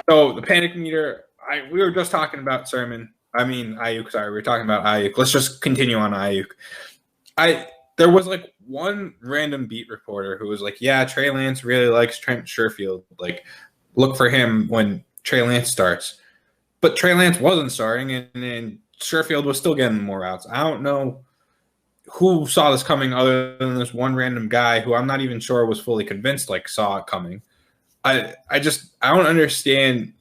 So the panic meter, we were just talking about Aiyuk, sorry. We were talking about Aiyuk. Let's just continue on Aiyuk. There was like one random beat reporter who was like, yeah, Trey Lance really likes Trent Sherfield. Like, look for him when Trey Lance starts. But Trey Lance wasn't starting, and Sherfield was still getting more routes. I don't know who saw this coming other than this one random guy who I'm not even sure was fully convinced, like, saw it coming. I don't understand.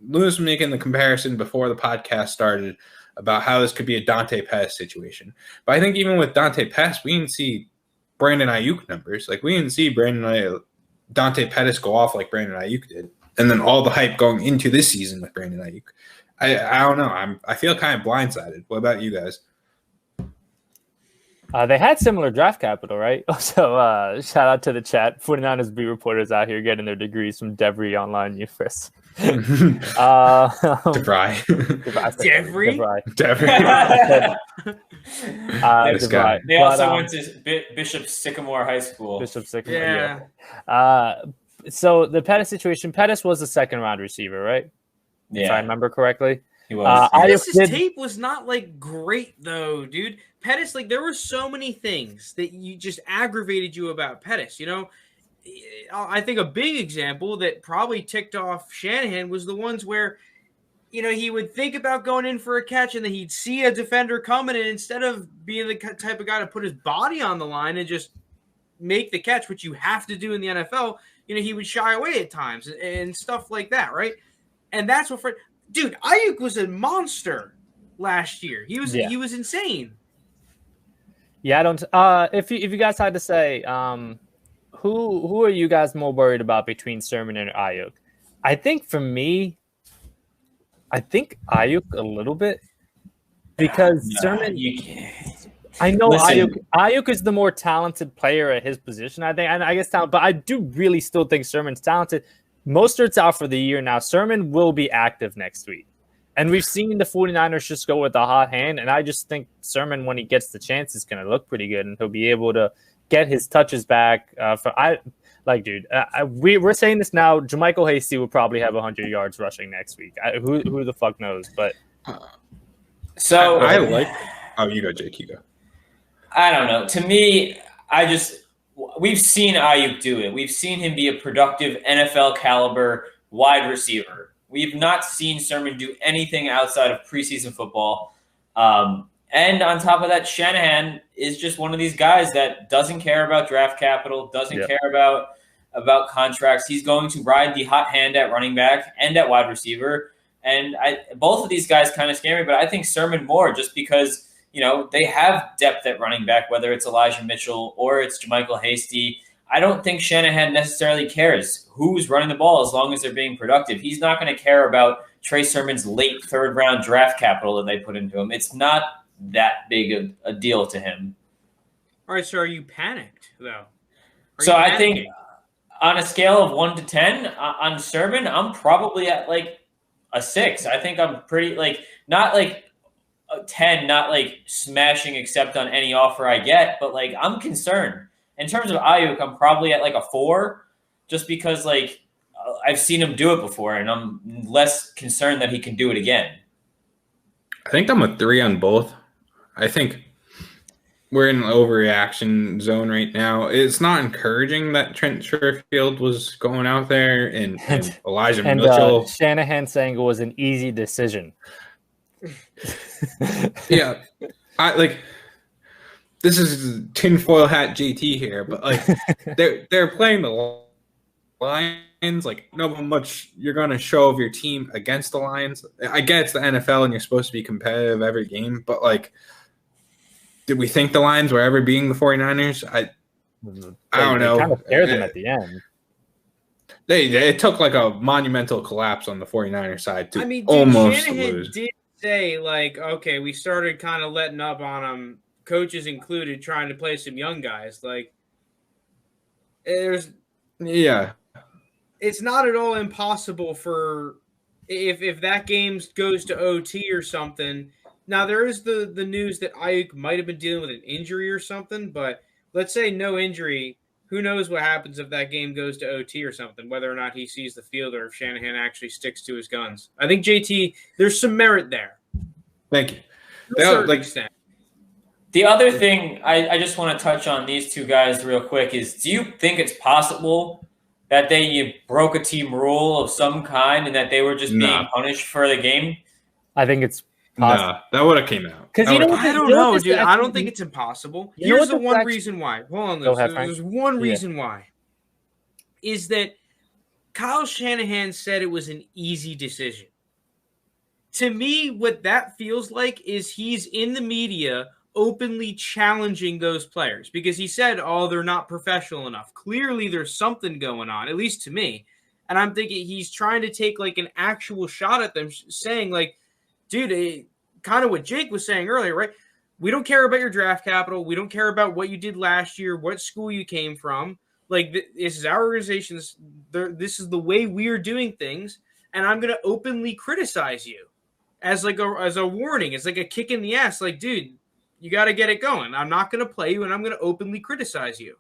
Lounis was making the comparison before the podcast started about how this could be a Dante Pettis situation. But I think even with Dante Pettis, we didn't see Brandon Aiyuk numbers. Like, we didn't see Dante Pettis go off like Brandon Aiyuk did. And then all the hype going into this season with Brandon Aiyuk. I don't know. I feel kind of blindsided. What about you guys? They had similar draft capital, right? So shout out to the chat. 49ers beat reporters out here getting their degrees from Devry Online University. DeVry. They also went to Bishop Sycamore High School. Bishop Sycamore, yeah. So the Pettis situation, Pettis was a second-round receiver, right? Yeah. If I remember correctly. He was. Pettis' tape was not, like, great, though, dude. Pettis, like, there were so many things that you just aggravated you about Pettis, you know? I think a big example that probably ticked off Shanahan was the ones where, you know, he would think about going in for a catch and then he'd see a defender coming, and instead of being the type of guy to put his body on the line and just make the catch, which you have to do in the NFL, you know, he would shy away at times and stuff like that, right? And that's what dude, Aiyuk was a monster last year. He was insane. Yeah, I don't. If you guys had to say, who are you guys more worried about between Sermon and Aiyuk? I think for me, Aiyuk a little bit because Sermon. I know Aiyuk is the more talented player at his position. I think, and I guess talent, but I do really still think Sermon's talented. Mostert's out for the year now. Sermon will be active next week. And we've seen the 49ers just go with a hot hand, and I just think Sermon, when he gets the chance, is going to look pretty good, and he'll be able to get his touches back. We're saying this now. JaMychal Hasty will probably have 100 yards rushing next week. Who the fuck knows? But so I like. Oh, you go, Jake. You go. I don't know. To me, we've seen Aiyuk do it. We've seen him be a productive NFL caliber wide receiver. We've not seen Sermon do anything outside of preseason football. And on top of that, Shanahan is just one of these guys that doesn't care about draft capital, doesn't care about contracts. He's going to ride the hot hand at running back and at wide receiver. And both of these guys kind of scare me, but I think Sermon more just because, you know, they have depth at running back, whether it's Elijah Mitchell or it's JaMychal Hasty. I don't think Shanahan necessarily cares who's running the ball as long as they're being productive. He's not going to care about Trey Sermon's late third-round draft capital that they put into him. It's not that big a deal to him. All right, so are you panicked, though? I think on a scale of 1 to 10 on Sermon, I'm probably at like a 6. I think I'm pretty not like a 10, not like smashing except on any offer I get, but like I'm concerned. In terms of Aiyuk, I'm probably at like a 4 just because like I've seen him do it before and I'm less concerned that he can do it again. I think I'm a 3 on both. I think we're in an overreaction zone right now. It's not encouraging that Trent Sherfield was going out there and Elijah Mitchell. Shanahan saying it was an easy decision. Yeah. This is tinfoil hat JT here, but like they're playing the Lions. Like, no much you're going to show of your team against the Lions. I get it's the NFL and you're supposed to be competitive every game, but like, did we think the Lions were ever beating the 49ers? I don't know. They kind of scared them at the end. It took like a monumental collapse on the 49ers side to Shanahan lose. Did say like, okay, we started kind of letting up on them. Coaches included, trying to play some young guys. Like, it's not at all impossible for if that game goes to OT or something. Now there is the news that Aiyuk might have been dealing with an injury or something, but let's say no injury, who knows what happens if that game goes to OT or something, whether or not he sees the field or if Shanahan actually sticks to his guns. I think JT, there's some merit there. Thank you. To a certain extent. The other thing I just want to touch on these two guys real quick is, do you think it's possible that you broke a team rule of some kind and that they were just being punished for the game? I think it's possible. No, that would have came out. Because I don't know, dude. I don't think it's impossible. Here's the one reason why. Hold on, there's one reason why. Is that Kyle Shanahan said it was an easy decision. To me, what that feels like is he's in the media openly challenging those players because he said, oh, they're not professional enough. Clearly, there's something going on, at least to me. And I'm thinking he's trying to take like an actual shot at them, saying like, dude, kind of what Jake was saying earlier, right? We don't care about your draft capital. We don't care about what you did last year, what school you came from. Like, this is our organization's, this is the way we're doing things. And I'm going to openly criticize you as a warning. It's like a kick in the ass. Like, dude, you got to get it going. I'm not going to play you, and I'm going to openly criticize you.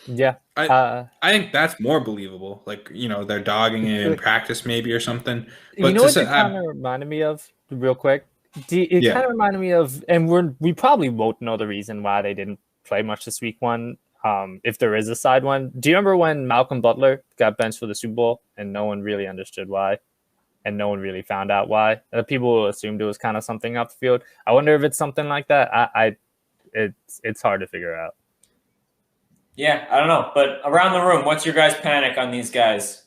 Yeah. I think that's more believable. Like, they're dogging it in practice maybe or something. But you know what it kind of reminded me of, real quick? It kind of reminded me of, and we probably won't know the reason why they didn't play much this week one, if there is a side one. Do you remember when Malcolm Butler got benched for the Super Bowl and no one really understood why? And no one really found out why. People assumed it was kind of something off the field. I wonder if it's something like that. It's hard to figure out. Yeah, I don't know. But around the room, what's your guys' panic on these guys?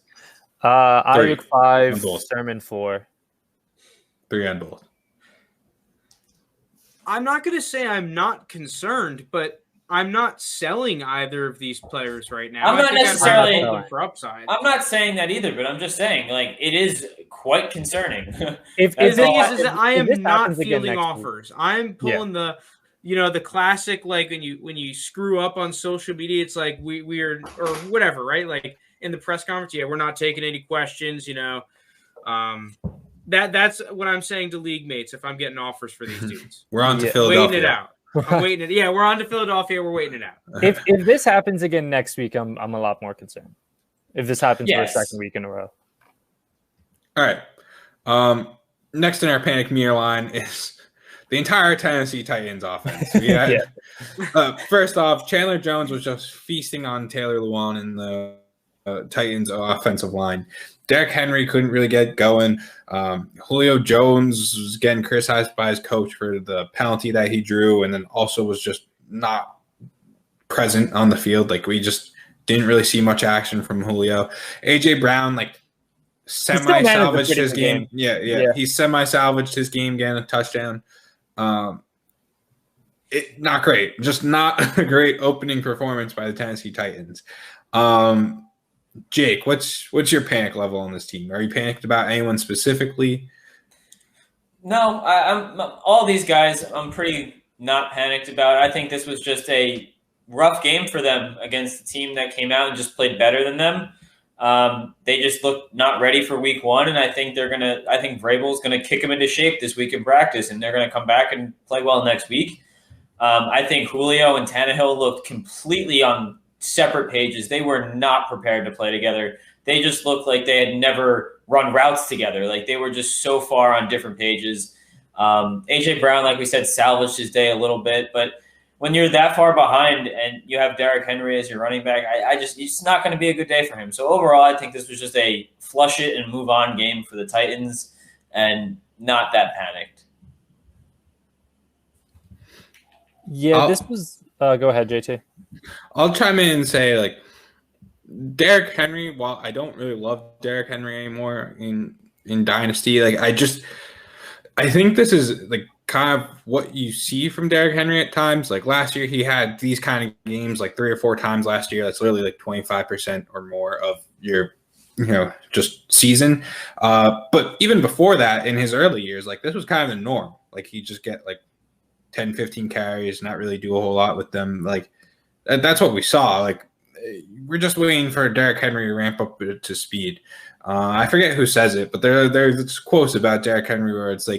Aiyuk 5, Sermon 4. 3 on both. I'm not going to say I'm not concerned, but I'm not selling either of these players right now. I'm not necessarily for upside. I'm not saying that either, but I'm just saying, like, it is quite concerning. The thing is that I am not fielding offers. I'm pulling the classic, like when you screw up on social media, it's like we're or whatever, right? Like in the press conference, we're not taking any questions. That's what I'm saying to league mates if I'm getting offers for these dudes. We're on to Philadelphia. Waiting it out. I'm waiting it. Yeah, we're on to Philadelphia. We're waiting it out. If this happens again next week, I'm a lot more concerned. If this happens for a second week in a row. All right. Next in our panic meter line is the entire Tennessee Titans offense. We had, first off, Chandler Jones was just feasting on Taylor Lewan in the Titans offensive line. Derrick Henry couldn't really get going. Julio Jones was getting criticized by his coach for the penalty that he drew, and then also was just not present on the field. Like, we just didn't really see much action from Julio. A.J. Brown, semi-salvaged his game. Yeah. He semi-salvaged his game, getting a touchdown. Not great. Just not a great opening performance by the Tennessee Titans. Jake, what's your panic level on this team? Are you panicked about anyone specifically? No, I'm all these guys. I'm pretty not panicked about. I think this was just a rough game for them against a team that came out and just played better than them. They just look not ready for week one, and I think Vrabel's gonna kick them into shape this week in practice, and they're gonna come back and play well next week. I think Julio and Tannehill looked completely on separate pages. They were not prepared to play together. They just looked like they had never run routes together. Like, they were just so far on different pages. A.J. Brown, like we said, salvaged his day a little bit, but when you're that far behind and you have Derrick Henry as your running back, it's not going to be a good day for him. So overall, I think this was just a flush it and move on game for the Titans and not that panicked. Yeah, this was go ahead, JT. I'll chime in and say, Derrick Henry, while I don't really love Derrick Henry anymore in Dynasty, I think this is kind of what you see from Derrick Henry at times. Like last year, he had these kind of games 3 or 4 times last year. That's literally 25% or more of your, just season. But even before that, in his early years, this was kind of the norm. He'd just get 10, 15 carries, not really do a whole lot with them. That's what we saw. We're just waiting for Derrick Henry to ramp up to speed. I forget who says it, but there's quotes about Derrick Henry where it's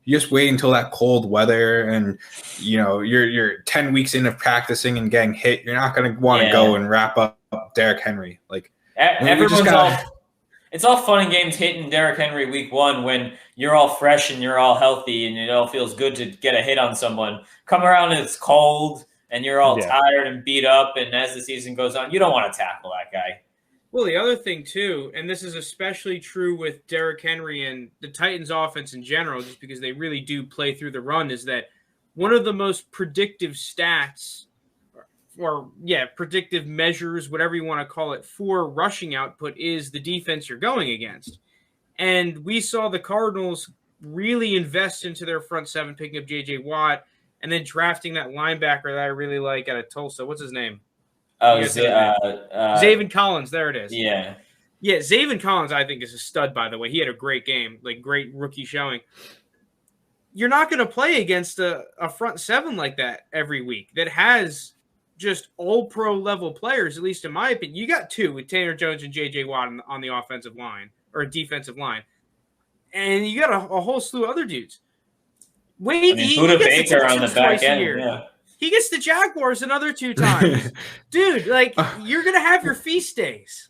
You just wait until that cold weather and, you're 10 weeks into practicing and getting hit. You're not going to want to go and wrap up Derrick Henry. Like, it's all fun and games hitting Derrick Henry week 1 when you're all fresh and you're all healthy and it all feels good to get a hit on someone. Come around and it's cold and you're all tired and beat up, and as the season goes on, you don't want to tackle that guy. Well, the other thing, too, and this is especially true with Derrick Henry and the Titans offense in general, just because they really do play through the run, is that one of the most predictive stats predictive measures, whatever you want to call it, for rushing output is the defense you're going against. And we saw the Cardinals really invest into their front seven, picking up J.J. Watt and then drafting that linebacker that I really like out of Tulsa. What's his name? Zaven Collins. There it is. Yeah. Yeah, Zaven Collins, I think, is a stud, by the way. He had a great game, great rookie showing. You're not going to play against a front seven like that every week that has just all-pro level players, at least in my opinion. You got two with Tanner Jones and J.J. Watt on the offensive line or defensive line. And you got a whole slew of other dudes. Wade, he gets Baker on the back end. Yeah. He gets the Jaguars another 2 times. Dude, you're going to have your feast days.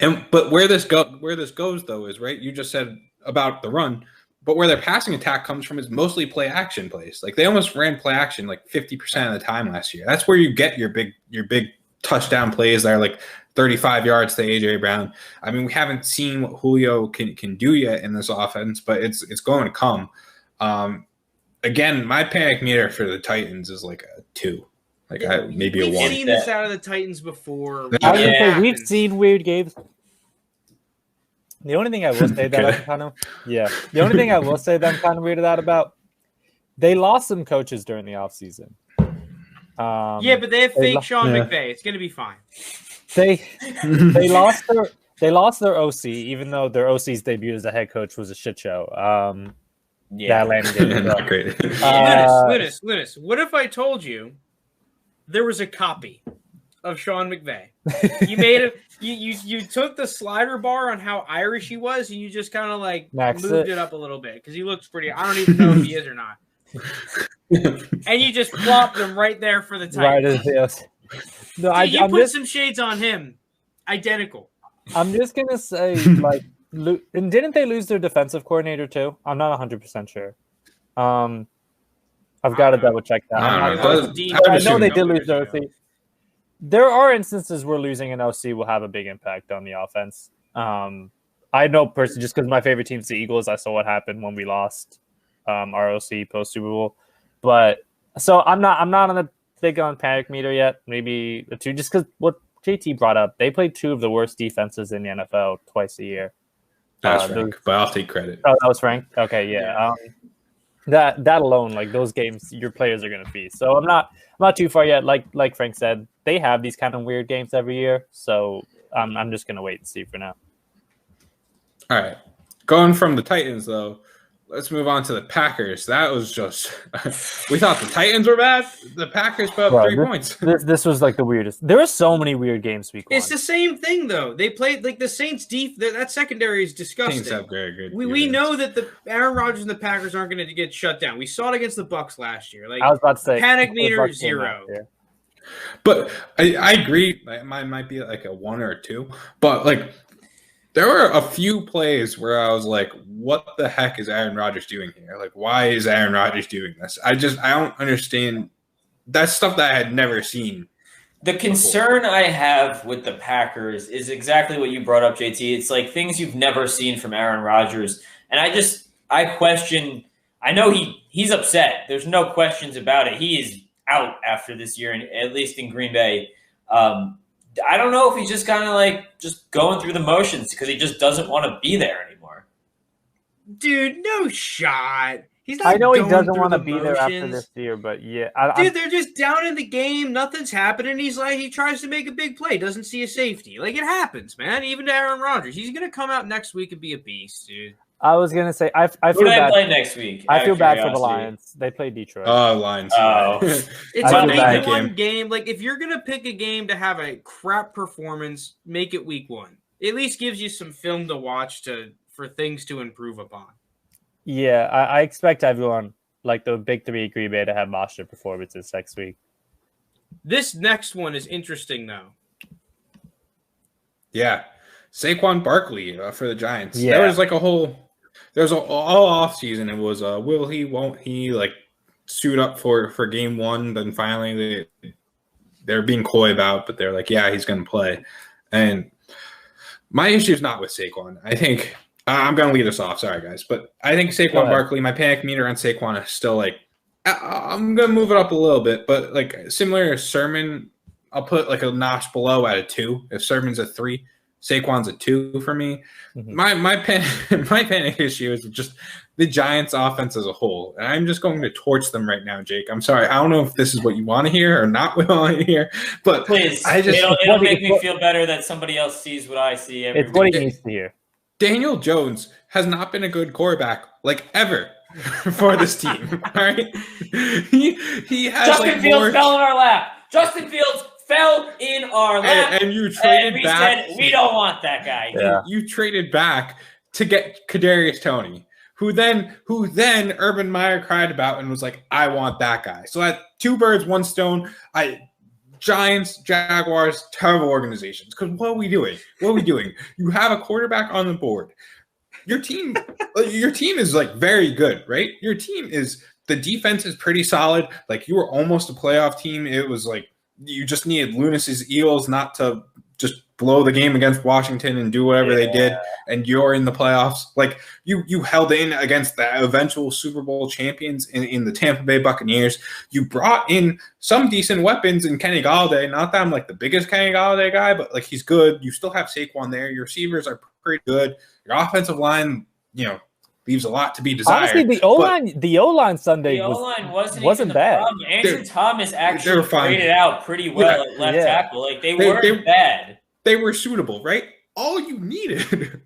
But where this goes, though, is, right, you just said about the run, but where their passing attack comes from is mostly play action plays. Like, they almost ran play action 50% of the time last year. That's where you get your big touchdown plays that are 35 yards to A.J. Brown. I mean, we haven't seen what Julio can do yet in this offense, but it's going to come. Again, my panic meter for the Titans is a 2. Maybe a 1. We've seen this out of the Titans before. We've seen weird games. The only thing I will say that the only thing I will say that I'm kind of weirded out about, they lost some coaches during the offseason. But they have fake Sean McVay. It's going to be fine. They lost their OC, even though their OC's debut as a head coach was a shit show. That landed not great. Lounis, what if I told you there was a copy of Sean McVay? You made it. You took the slider bar on how Irish he was, and you just kind of moved it up a little bit because he looks pretty. I don't even know if he is or not. And you just plopped him right there for the Titans. Right, no, you put some shades on him, identical. I'm just gonna say, and didn't they lose their defensive coordinator too? I'm not 100% sure. I've got to double check that. I know they did lose their OC. There are instances where losing an OC will have a big impact on the offense. I know personally, just because my favorite team's the Eagles, I saw what happened when we lost our OC post Super Bowl. But so I'm not on the big on panic meter yet. Maybe a 2, just because what JT brought up, they played 2 of the worst defenses in the NFL twice a year. That's Frank, but I'll take credit. Oh, that was Frank. Okay, yeah. That alone, those games, your players are going to feast. So I'm not too far yet. Like Frank said, they have these kind of weird games every year. So I'm just going to wait and see for now. All right, going from the Titans though, let's move on to the Packers. That was just we thought the Titans were bad. The Packers put up 3 points. This was the weirdest. There were so many weird games week 1. It's the same thing though. They played the Saints deep. That secondary is disgusting. Saints have very good. We know that the Aaron Rodgers and the Packers aren't going to get shut down. We saw it against the Bucs last year. I was about to say panic meter 0. But I agree. Mine might be a 1 or a 2. But there were a few plays where I was like, what the heck is Aaron Rodgers doing here? Why is Aaron Rodgers doing this? I don't understand. That's stuff that I had never seen. The concern I have with the Packers is exactly what you brought up, JT. It's things you've never seen from Aaron Rodgers. And I question, I know he's upset. There's no questions about it. He is out after this year, at least in Green Bay. I don't know if he's just kind of just going through the motions because he just doesn't want to be there anymore. Dude, no shot. He's not. I know he doesn't want to be there after this year, but yeah. They're just down in the game. Nothing's happening. He's he tries to make a big play. Doesn't see a safety. It happens, man. Even to Aaron Rodgers. He's going to come out next week and be a beast, dude. I was going to say, I feel Who do bad. They play next week? I feel bad for the Lions. They play Detroit. Oh, Lions. Oh. It's a week 1 game. If you're going to pick a game to have a crap performance, make it week 1. It at least gives you some film to watch for things to improve upon. Yeah, I expect everyone, like the big three Green Bay, to have monster performances next week. This next one is interesting, though. Yeah. Saquon Barkley for the Giants. Yeah. There was like all off season. It was will he, won't he, like suit up for game one. Then finally they're being coy about, but they're like, yeah, he's going to play. And my issue is not with Saquon. I think I'm going to lead us off. Sorry, guys. But I think Saquon Barkley, my panic meter on Saquon is still like, I'm going to move it up a little bit. But like similar to Sermon, I'll put like a notch below at a 2. If Sermon's a 3, Saquon's a 2 for me. Mm-hmm. My panic issue is just the Giants offense as a whole. And I'm just going to torch them right now, Jake. I'm sorry. I don't know if this is what you want to hear or not want to hear. But please, it'll make me feel better that somebody else sees what I see every week. It's what he needs to hear. Daniel Jones has not been a good quarterback, like, ever for this team. All right? He has Justin Fields fell in our lap. Justin Fields fell in our lap. And you traded back. And we said, we don't want that guy. Yeah. You traded back to get Kadarius Toney, who then Urban Meyer cried about and was like, I want that guy. So at 2 birds, 1 stone, Giants, Jaguars, terrible organizations. Because what are we doing? You have a quarterback on the board. Your team is like very good, right? Your team is, the defense is pretty solid. Like, you were almost a playoff team. It was like you just needed Lounis's Eagles not to just blow the game against Washington and do whatever they did, and you're in the playoffs. Like, you held in against the eventual Super Bowl champions in the Tampa Bay Buccaneers. You brought in some decent weapons in Kenny Golladay. Not that I'm like the biggest Kenny Golladay guy, but like, he's good. You still have Saquon there. Your receivers are pretty good. Your offensive line, leaves a lot to be desired. Honestly, the O-line Sunday wasn't bad. Andrew Thomas actually graded out pretty well at left tackle. Like, they weren't bad. They were suitable, right? All you needed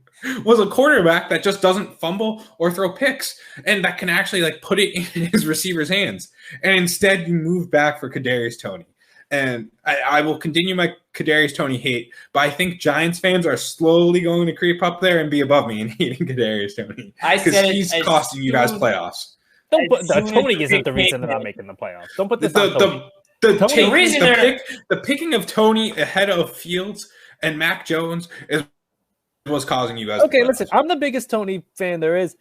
was a quarterback that just doesn't fumble or throw picks and that can actually like put it in his receiver's hands. And instead you move back for Kadarius Toney. And I will continue my Kadarius Toney hate, but I think Giants fans are slowly going to creep up there and be above me in hating Kadarius Toney. Because he's costing you guys playoffs. Tony isn't the reason they're not making the playoffs. Don't put this on Tony. The picking of Toney ahead of Fields and Mac Jones is what's causing you guys. Okay, listen, I'm the biggest Toney fan there is.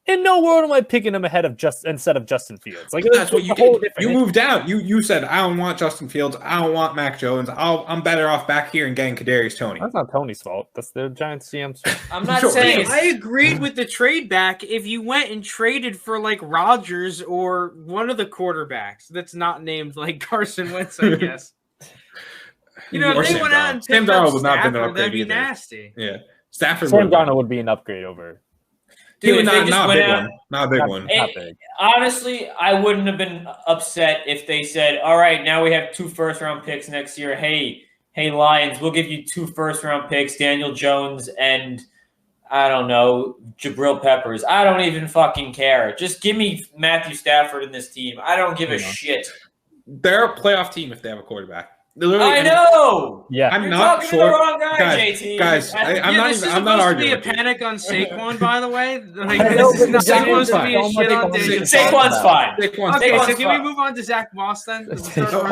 In no world am I picking him instead of Justin Fields. Like, that's what you did. You moved down. You said, I don't want Justin Fields. I don't want Mac Jones. I'm better off back here and getting Kadarius Toney. That's not Tony's fault. That's the Giants GM's fault. I'm not saying. I agreed with the trade back if you went and traded for like Rodgers or one of the quarterbacks that's not named like Carson Wentz, I guess. They went out and Sam Darnold would not have been an that'd upgrade be either. nasty. Yeah, Stafford. Sam Darnold would be an upgrade over. Dude, not a big one. Honestly, I wouldn't have been upset if they said, all right, now we have 2 first-round picks next year. Hey, Lions, we'll give you 2 first-round picks, Daniel Jones and, I don't know, Jabril Peppers. I don't even fucking care. Just give me Matthew Stafford in this team. I don't give a shit. They're a playoff team if they have a quarterback. I know. Yeah, I'm not sure. The wrong guy, JT. Guys, I'm not arguing. This is supposed to be a panic on Saquon, by the way. Like, Saquon's fine. Saquon's fine. Okay, so can we move on to Zach Moss then? Hold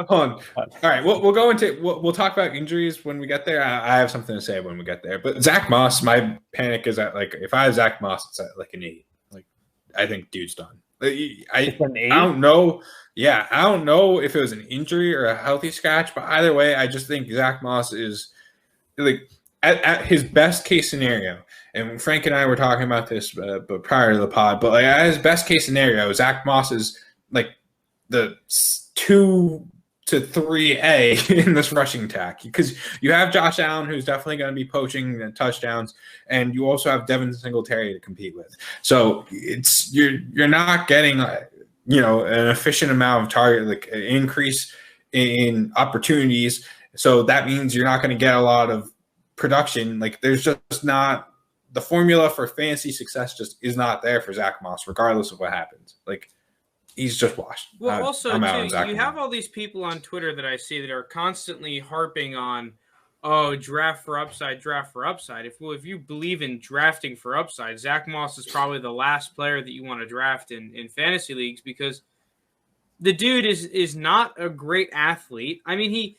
on. All right, we'll go into. We'll talk about injuries when we get there. I have something to say when we get there. But Zach Moss, my panic is at like if I have Zach Moss, it's at like an 8. Like, I think dude's done. I don't know. Yeah, I don't know if it was an injury or a healthy scratch, but either way, I just think Zach Moss is like at his best case scenario. And Frank and I were talking about this, but prior to the pod. But like at his best case scenario, Zach Moss is like the 2 to 3A in this rushing attack because you have Josh Allen, who's definitely going to be poaching touchdowns, and you also have Devin Singletary to compete with. So it's you're not getting an efficient amount of target, like an increase in opportunities. So that means you're not going to get a lot of production. Like there's just not the formula for fantasy success just is not there for Zach Moss, regardless of what happens. Like he's just washed. Well, also too, you have all these people on Twitter that I see that are constantly harping on, oh, draft for upside. If you believe in drafting for upside, Zach Moss is probably the last player that you want to draft in fantasy leagues because the dude is not a great athlete. I mean,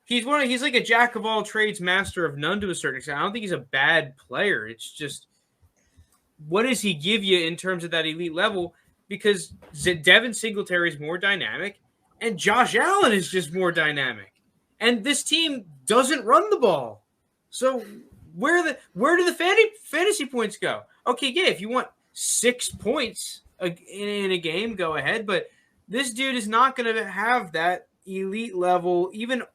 he's like a jack of all trades, master of none to a certain extent. I don't think he's a bad player. It's just, what does he give you in terms of that elite level? Because Devin Singletary is more dynamic, and Josh Allen is just more dynamic. And this team doesn't run the ball. So where do the fantasy points go? Okay, yeah, if you want 6 points in a game, go ahead. But this dude is not going to have that elite level,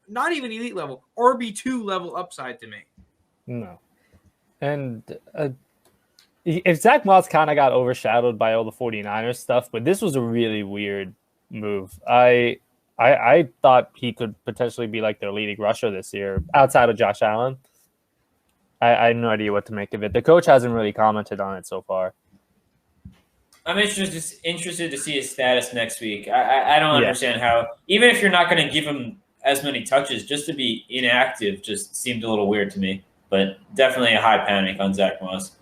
not even elite level, RB2 level upside to me. No. And if Zach Moss kind of got overshadowed by all the 49ers stuff, but this was a really weird move. I thought he could potentially be like their leading rusher this year outside of Josh Allen. I have no idea what to make of it. The coach hasn't really commented on it so far. I'm interested to see his status next week. I don't understand how, even if you're not going to give him as many touches, just to be inactive just seemed a little weird to me. But definitely a high panic on Zach Moss.